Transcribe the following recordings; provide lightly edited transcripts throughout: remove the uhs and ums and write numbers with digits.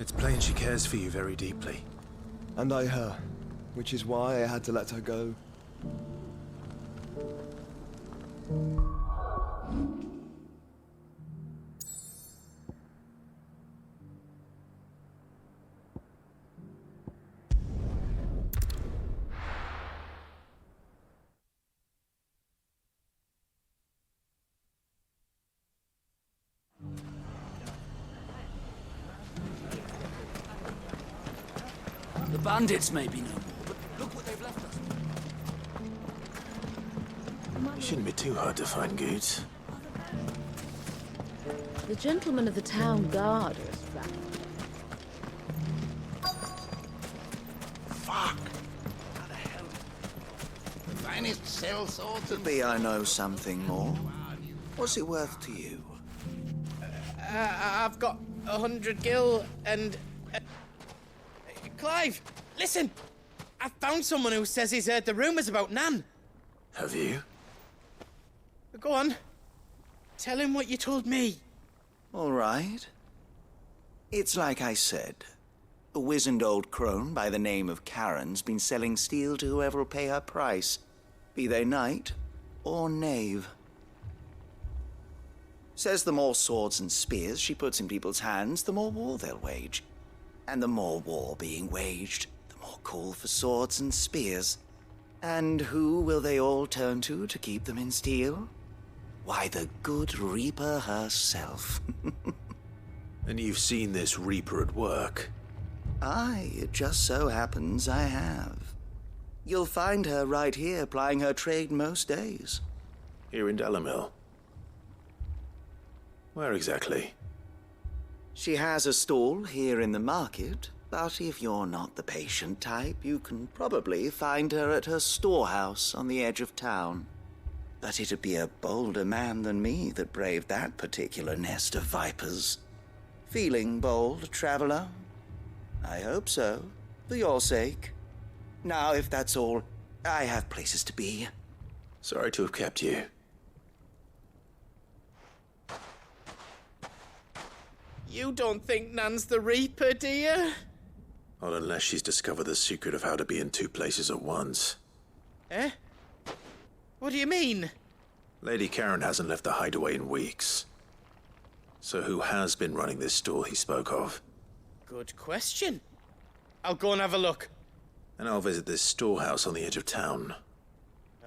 It's plain she cares for you very deeply. And I her, which is why I had to let her go. The bandits may be no more, but look what they've left us. You shouldn't be too hard to find, Goods. The gentlemen of the town guard are strapped. Fuck! How the hell? The finest cell swords Could be I know something more. What's it worth to you? I've got 100 gil and... Clive, listen! I found someone who says he's heard the rumours about Nan. Have you? Go on. Tell him what you told me. All right. It's like I said. A wizened old crone by the name of Karen's been selling steel to whoever'll pay her price, be they knight or knave. Says the more swords and spears she puts in people's hands, the more war they'll wage. And the more war being waged, the more call for swords and spears. And who will they all turn to keep them in steel? Why, the good Reaper herself. And you've seen this Reaper at work? Aye, it just so happens I have. You'll find her right here plying her trade most days. Here in Delamil? Where exactly? She has a stall here in the market, but if you're not the patient type, you can probably find her at her storehouse on the edge of town. But it'd be a bolder man than me that braved that particular nest of vipers. Feeling bold, traveler? I hope so, for your sake. Now, if that's all, I have places to be. Sorry to have kept you. You don't think Nan's the Reaper, do you? Not unless she's discovered the secret of how to be in two places at once. Eh? What do you mean? Lady Karen hasn't left the hideaway in weeks. So who has been running this stall he spoke of? Good question. I'll go and have a look. And I'll visit this storehouse on the edge of town.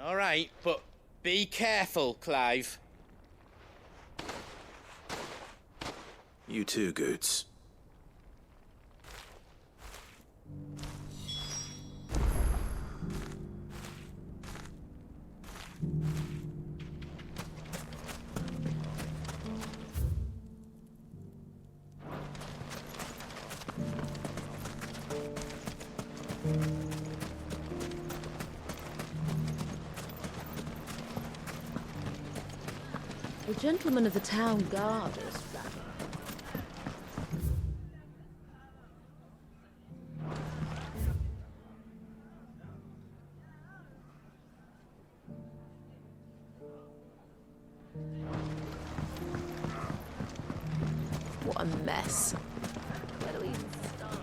All right, but be careful, Clive. You too, Goods. The gentlemen of the town guard are strapped. What a mess. Where do we even start?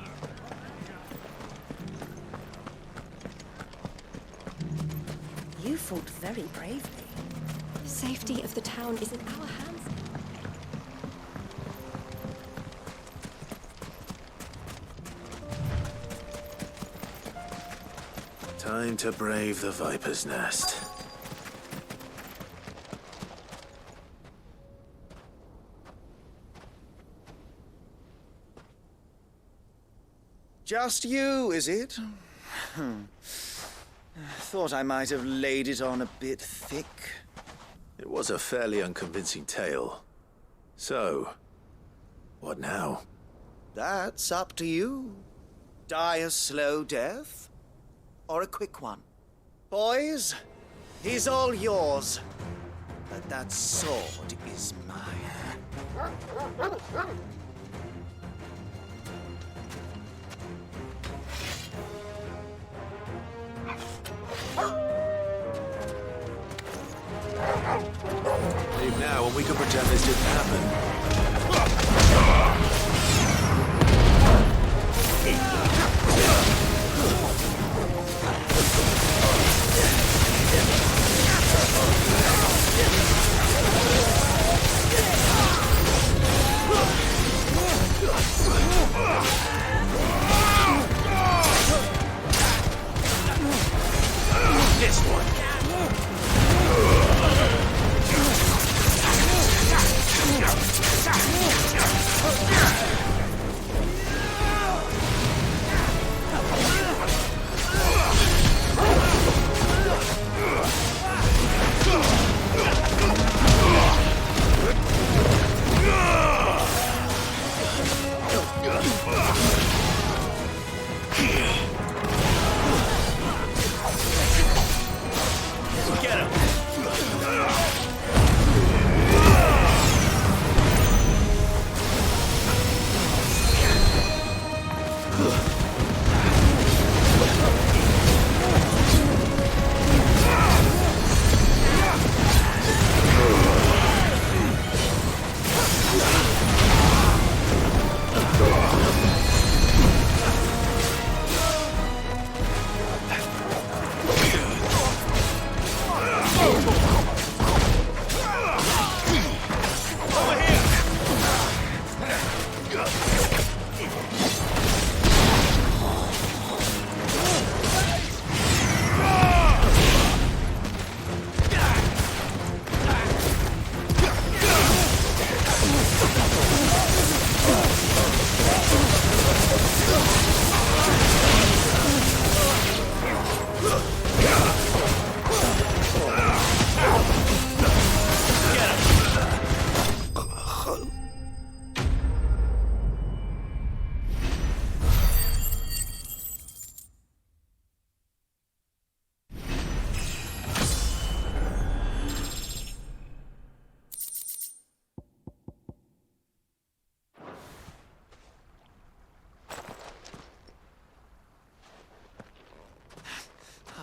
You fought very bravely. The safety of the town is in our hands. Time to brave the Viper's Nest. Just you, is it? Thought I might have laid it on a bit thick. It was a fairly unconvincing tale. So, what now? That's up to you. Die a slow death, or a quick one. Boys, he's all yours. But that sword is mine. Leave now and we can pretend this didn't happen. This one.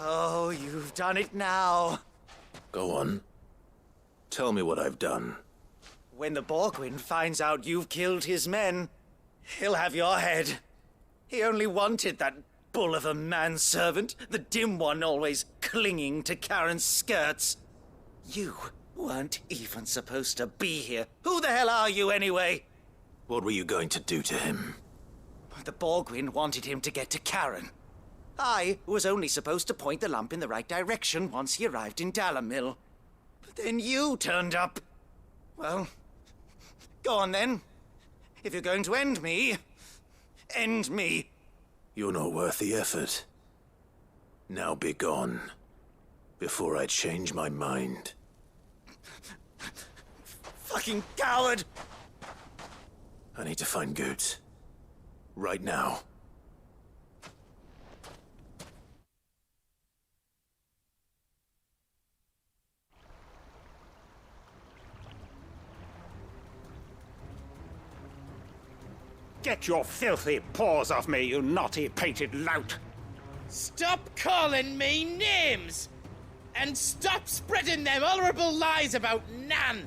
Oh, you've done it now. Go on. Tell me what I've done. When the Borgwyn finds out you've killed his men, he'll have your head. He only wanted that bull of a manservant, the dim one always clinging to Karen's skirts. You weren't even supposed to be here. Who the hell are you anyway? What were you going to do to him? The Borgwyn wanted him to get to Karen. I was only supposed to point the lamp in the right direction once he arrived in Dalamil. But then you turned up. Well, go on then. If you're going to end me, end me. You're not worth the effort. Now be gone, before I change my mind. Fucking coward! I need to find Goots. Right now. Get your filthy paws off me, you naughty-pated lout! Stop calling me names! And stop spreading them horrible lies about Nan!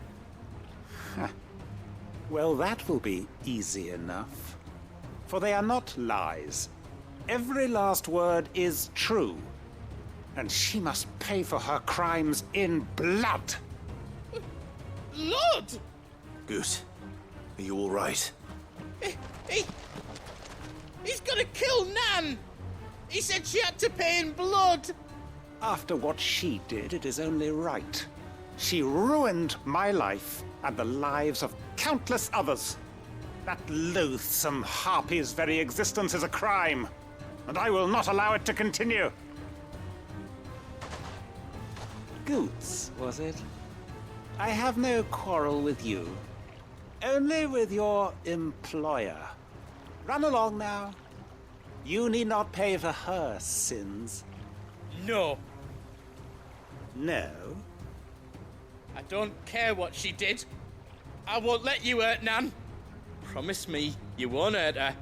Well, that will be easy enough. For they are not lies. Every last word is true. And she must pay for her crimes in blood. Lord! Goot, are you all right? He's gonna kill Nan! He said she had to pay in blood! After what she did, it is only right. She ruined my life and the lives of countless others. That loathsome harpy's very existence is a crime, and I will not allow it to continue. Goots, was it? I have no quarrel with you. Only with your employer. Run along now. You need not pay for her sins. No. No? I don't care what she did. I won't let you hurt Nan. Promise me you won't hurt her,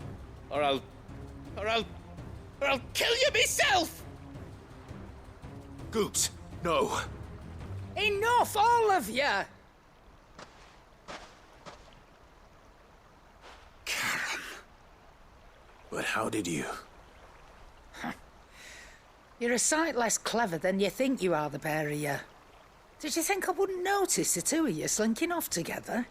or I'll kill you myself! Goot, no. Enough, all of you! But How did you? You're a sight less clever than you think you are, the pair of you. Did you think I wouldn't notice the two of you slinking off together?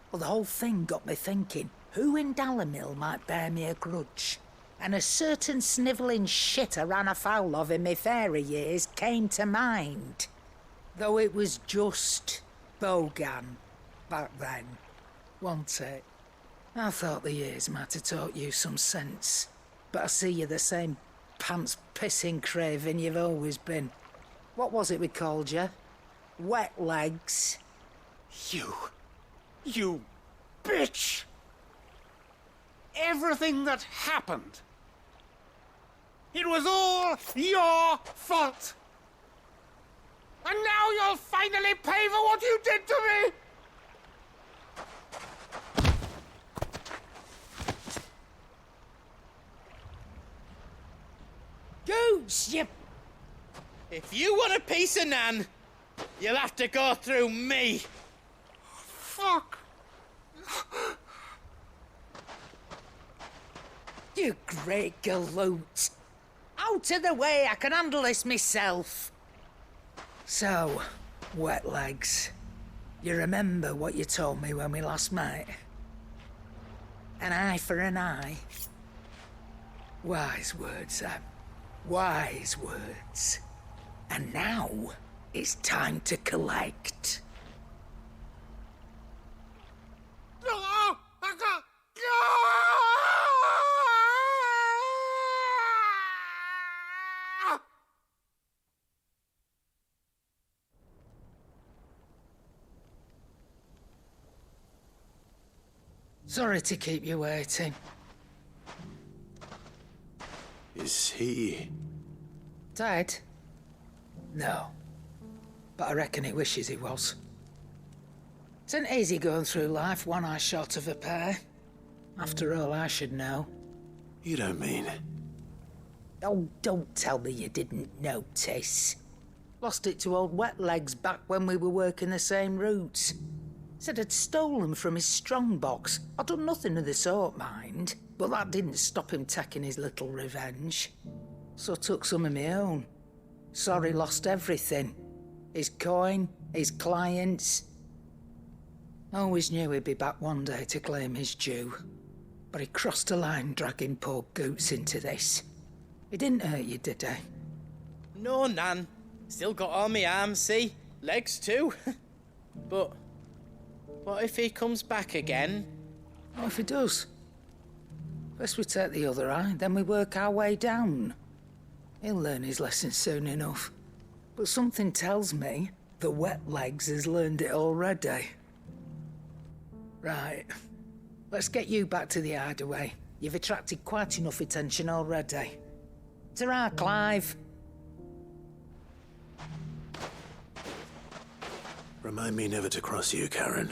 Well, the whole thing got me thinking, who in Dalamil might bear me a grudge? And a certain snivelling shit I ran afoul of in my fairy years came to mind. Though it was just Bogan back then, wasn't it? I thought the years might have taught you some sense, but I see you're the same pants-pissing craven you've always been. What was it we called you? Wet legs. You bitch! Everything that happened, it was all your fault! And now you'll finally pay for what you did to me! Goose, you... If you want a piece of Nan, you'll have to go through me. Fuck! You great galoot. Out of the way, I can handle this myself. So, wet legs, you remember what you told me when we last met? An eye for an eye. Wise words, Sam. Wise words. And now, it's time to collect. Sorry to keep you waiting. Is he... Dead? No. But I reckon he wishes he was. It isn't easy going through life one eye short of a pair. After all, I should know. You don't mean... Oh, don't tell me you didn't notice. Lost it to old Wet Legs back when we were working the same routes. Said I'd stolen from his strongbox. I'd done nothing of the sort, mind. But that didn't stop him taking his little revenge. So I took some of my own. Sorry, lost everything. His coin, his clients. Always knew he'd be back one day to claim his due. But he crossed a line dragging poor Goots into this. He didn't hurt you, did he? No, Nan. Still got all my arms, see? Legs too. But what if he comes back again? What if he does? First we take the other eye, then we work our way down. He'll learn his lesson soon enough. But something tells me the Wet Legs has learned it already. Right. Let's get you back to the hideaway. You've attracted quite enough attention already. Ta-ra, Clive. Remind me never to cross you, Karen.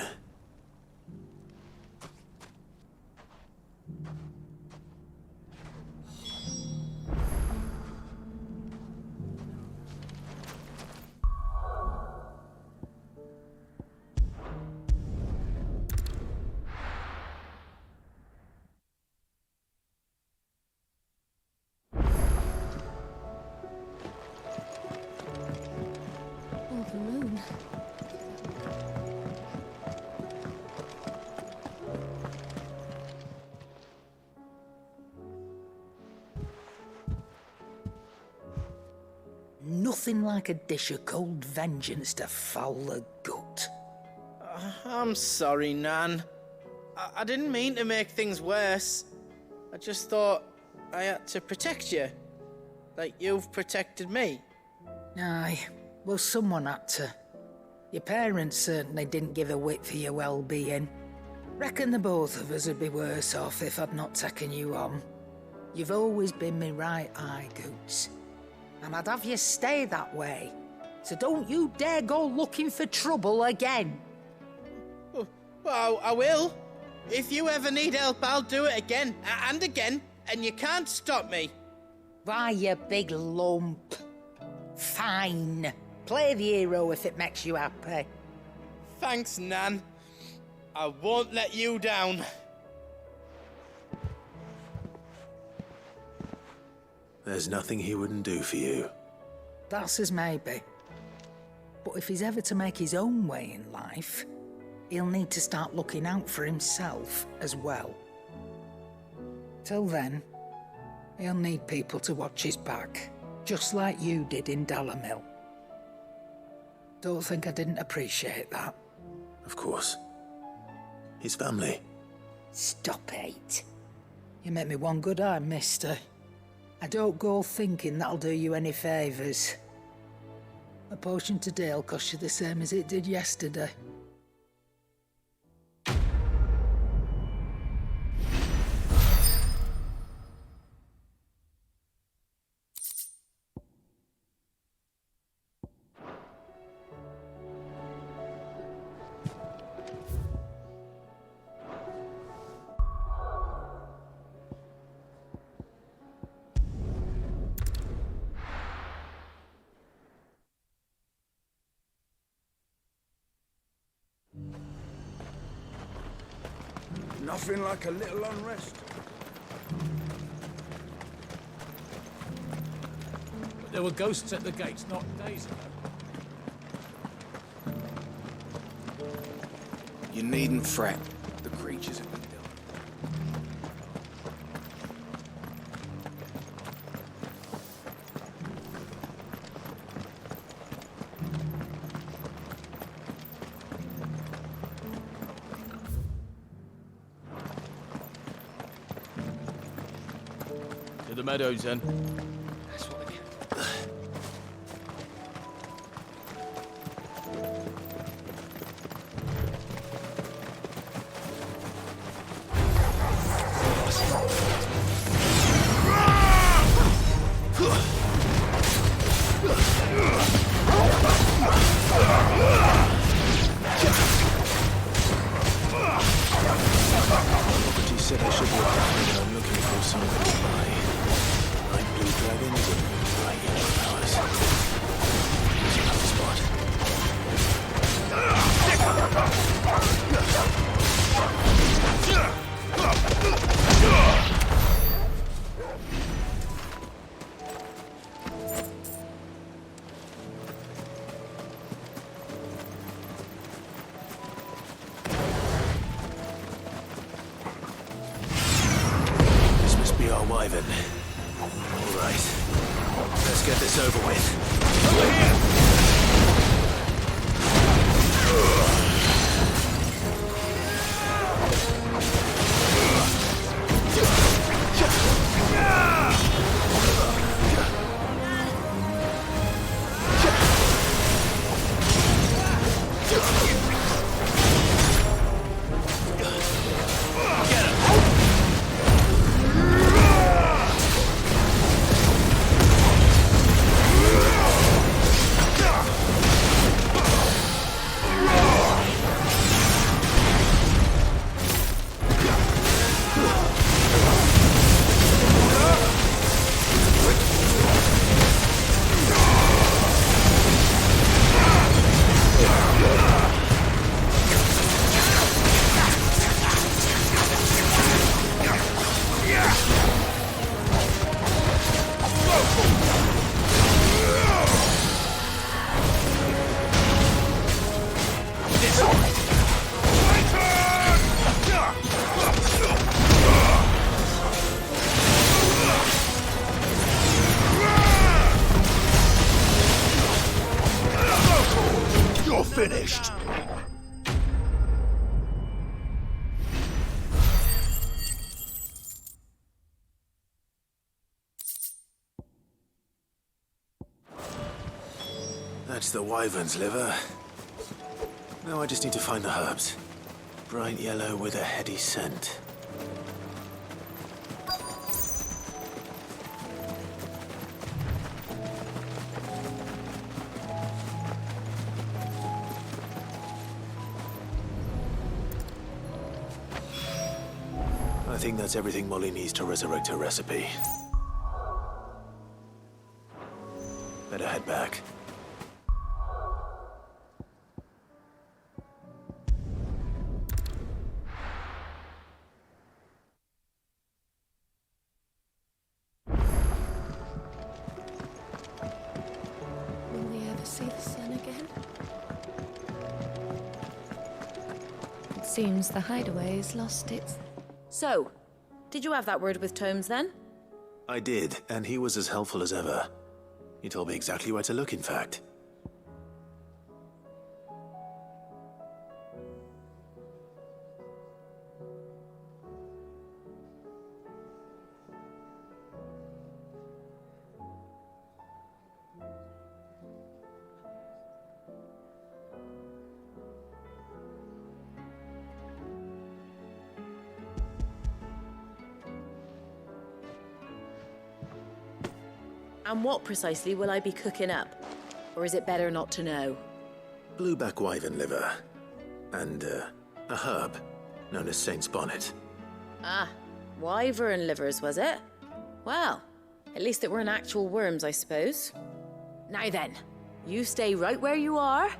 Oh, the moon. Nothing like a dish of cold vengeance to foul the gut. I'm sorry, Nan. I didn't mean to make things worse. I just thought I had to protect you. Like you've protected me. Aye, well, someone had to. Your parents certainly didn't give a whit for your well-being. Reckon the both of us would be worse off if I'd not taken you on. You've always been me right eye, Goots. And I'd have you stay that way. So don't you dare go looking for trouble again. Well, I will. If you ever need help, I'll do it again and again, and you can't stop me. Why, you big lump. Fine. Play the hero if it makes you happy. Thanks, Nan. I won't let you down. There's nothing he wouldn't do for you. That's as maybe. But if he's ever to make his own way in life, he'll need to start looking out for himself as well. Till then, he'll need people to watch his back, just like you did in Dalamil. Don't think I didn't appreciate that. Of course. His family. Stop it. You make me one good eye, mister. I don't go thinking that'll do you any favours. A potion today'll cost you the same as it did yesterday. Nothing like a little unrest. But there were ghosts at the gates not days ago. You needn't fret. The creatures have been done. To the meadows, then. That's what they But he said I should be careful when I'm looking for something to buy. Like blue dragons and bright yellow flowers. Here's another spot. This must be our wyvern. All right. Let's get this over with. Over here! You're finished! That's the wyvern's liver. Now I just need to find the herbs. Bright yellow with a heady scent. I think that's everything Molly needs to resurrect her recipe. Better head back. Seems the hideaway's lost its... So, did you have that word with Tomes then? I did, and he was as helpful as ever. He told me exactly where to look, in fact. And what precisely will I be cooking up? Or is it better not to know? Blueback wyvern liver. And, a herb known as Saint's Bonnet. Ah, wyvern livers, was it? Well, at least it weren't actual worms, I suppose. Now then, you stay right where you are.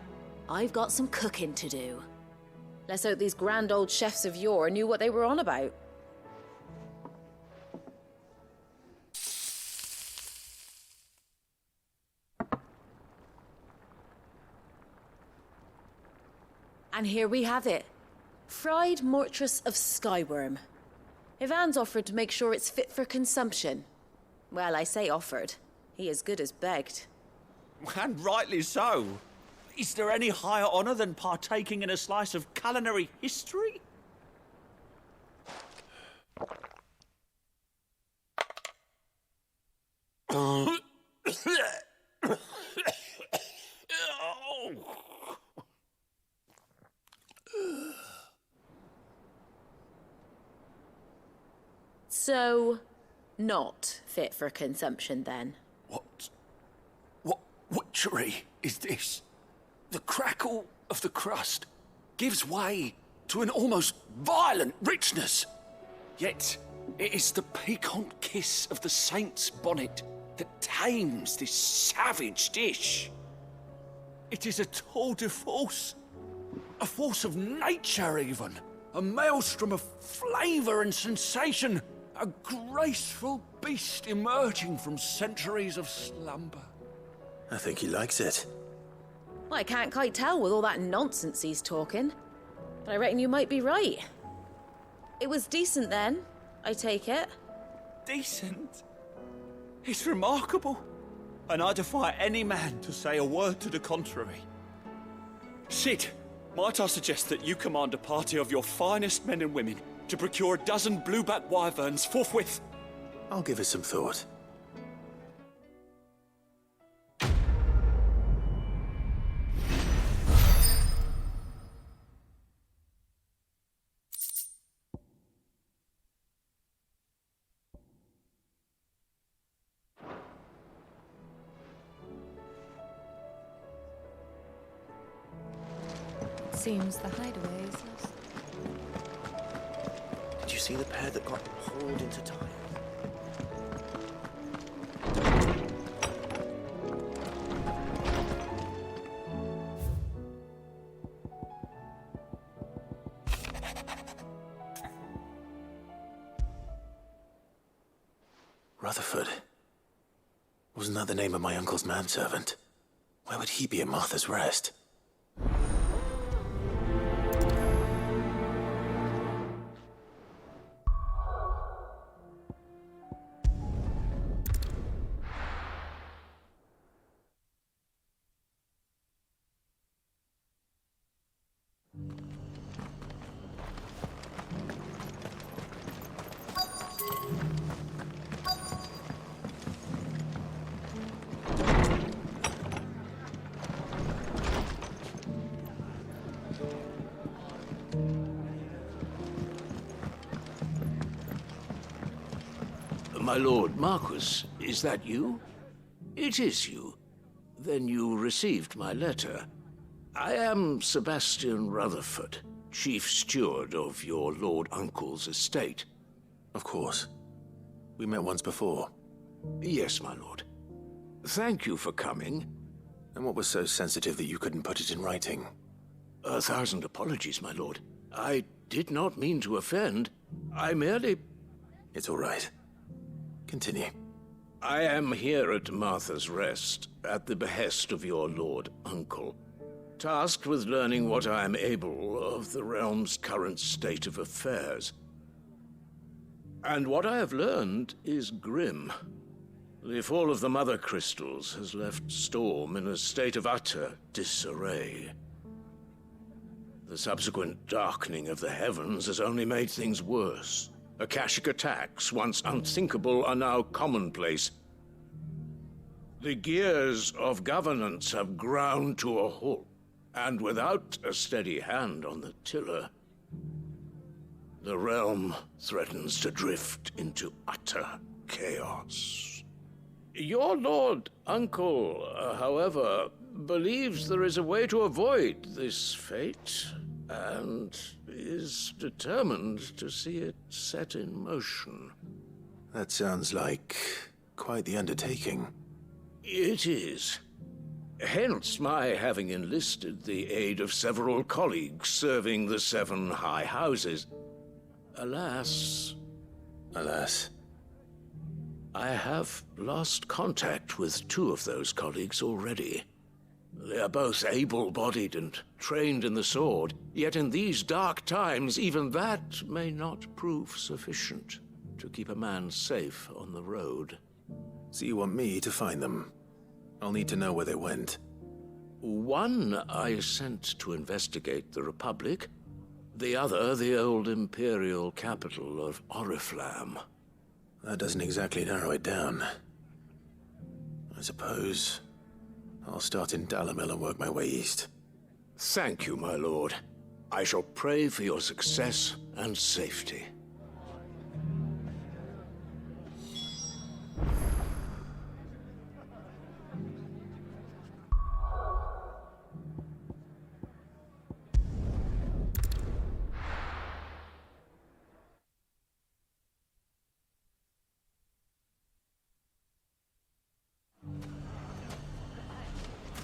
I've got some cooking to do. Let's hope these grand old chefs of yore knew what they were on about. And here we have it. Fried mortress of skyworm. Ivan's offered to make sure it's fit for consumption. Well, I say offered. He as good as begged. And rightly so. Is there any higher honor than partaking in a slice of culinary history? So, not fit for consumption then? What witchery is this? The crackle of the crust gives way to an almost violent richness. Yet, it is the piquant kiss of the saint's bonnet that tames this savage dish. It is a tour de force. A force of nature, even. A maelstrom of flavour and sensation. A graceful beast emerging from centuries of slumber. I think he likes it. Well, I can't quite tell with all that nonsense he's talking. But I reckon you might be right. It was decent then, I take it. Decent? It's remarkable. And I defy any man to say a word to the contrary. Sid, might I suggest that you command a party of your finest men and women to procure a dozen blueback wyverns forthwith? I'll give it some thought. Seems the hideaway's lost. Did you see the pair that got hauled into time? Rutherford. Wasn't that the name of my uncle's manservant? Why would he be at Martha's Rest? My lord Marquis, is that you? It is you. Then you received my letter. I am Sebastian Rutherford, chief steward of your lord uncle's estate. Of course. We met once before. Yes, my lord. Thank you for coming. And what was so sensitive that you couldn't put it in writing? 1,000 apologies, my lord. I did not mean to offend. I merely... It's all right. Continue. I am here at Martha's Rest, at the behest of your lord uncle. tasked with learning what I am able of the realm's current state of affairs. And what I have learned is grim. The fall of the Mother Crystals has left Storm in a state of utter disarray. The subsequent darkening of the heavens has only made things worse. Akashic attacks, once unthinkable, are now commonplace. The gears of governance have ground to a halt, and without a steady hand on the tiller, the realm threatens to drift into utter chaos. Your Lord Uncle, however, believes there is a way to avoid this fate, and is determined to see it set in motion. That sounds like quite the undertaking. It is. Hence my having enlisted the aid of several colleagues serving the 7 high houses. Alas, I have lost contact with 2 of those colleagues already. They are both able-bodied and trained in the sword, yet in these dark times, even that may not prove sufficient to keep a man safe on the road. So you want me to find them? I'll need to know where they went. One I sent to investigate the Republic, the other the old Imperial capital of Oriflamme. That doesn't exactly narrow it down. I suppose I'll start in Dalamil and work my way east. Thank you, my lord. I shall pray for your success and safety.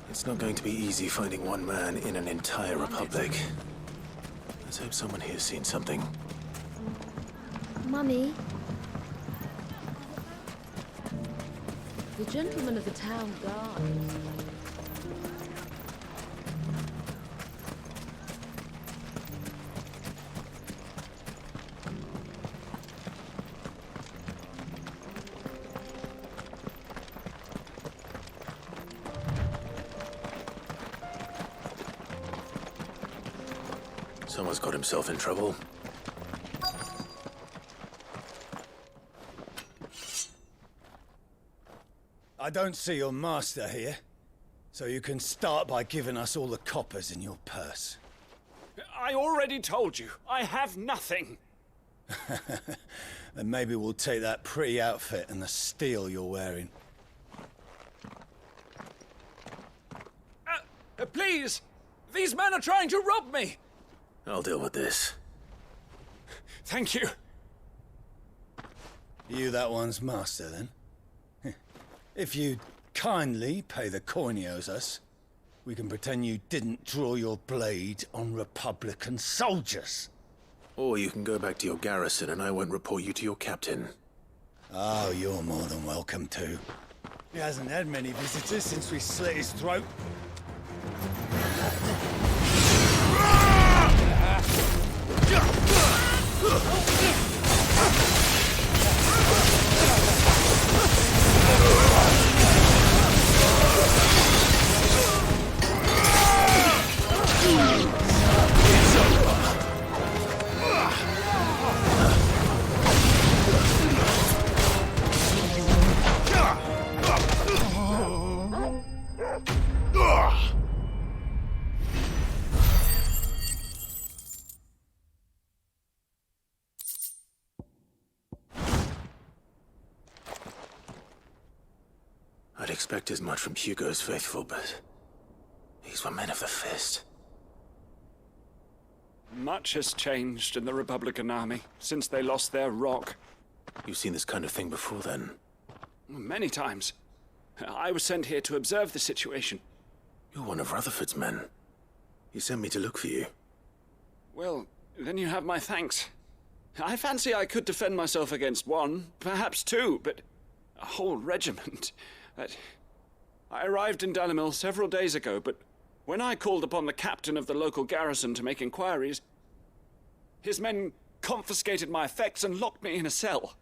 It's not going to be easy finding one man in an entire republic. Let's hope someone here's seen something. Mummy? The gentleman of the town guard. Someone's got himself in trouble. I don't see your master here, so you can start by giving us all the coppers in your purse. I already told you, I have nothing. Then maybe we'll take that pretty outfit and the steel you're wearing. Please! These men are trying to rob me! I'll deal with this. Thank you. You that one's master, then? If you'd kindly pay the coin he owes us, we can pretend you didn't draw your blade on Republican soldiers. Or you can go back to your garrison and I won't report you to your captain. Oh, you're more than welcome to. He hasn't had many visitors since we slit his throat. I'd expect as much from Hugo's faithful, but these were men of the fist. Much has changed in the Republican army since they lost their rock. You've seen this kind of thing before, then? Many times. I was sent here to observe the situation. You're one of Rutherford's men. He sent me to look for you. Well, then you have my thanks. I fancy I could defend myself against one, perhaps 2, but a whole regiment. I arrived in Dalamil several days ago, but When I called upon the captain of the local garrison to make inquiries, his men confiscated my effects and locked me in a cell.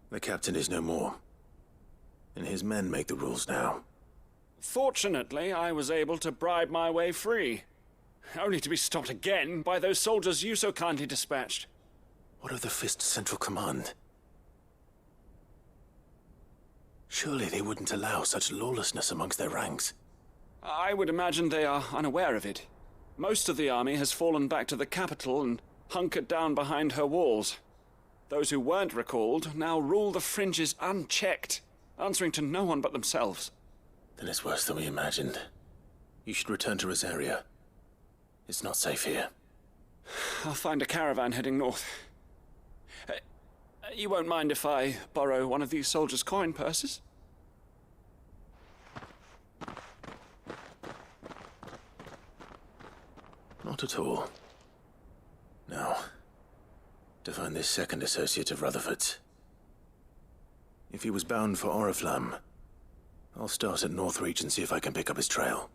The captain is no more, and his men make the rules now. Fortunately, I was able to bribe my way free, only to be stopped again by those soldiers you so kindly dispatched. What of the Fist's Central Command? Surely they wouldn't allow such lawlessness amongst their ranks. I would imagine they are unaware of it. Most of the army has fallen back to the capital and hunkered down behind her walls. Those who weren't recalled now rule the fringes unchecked, answering to no one but themselves. Then it's worse than we imagined. You should return to Rosaria. It's not safe here. I'll find a caravan heading north. You won't mind if I borrow one of these soldiers' coin purses? Not at all. Now, to find this second associate of Rutherford's. If he was bound for Oriflamme, I'll start at Northreach and see if I can pick up his trail.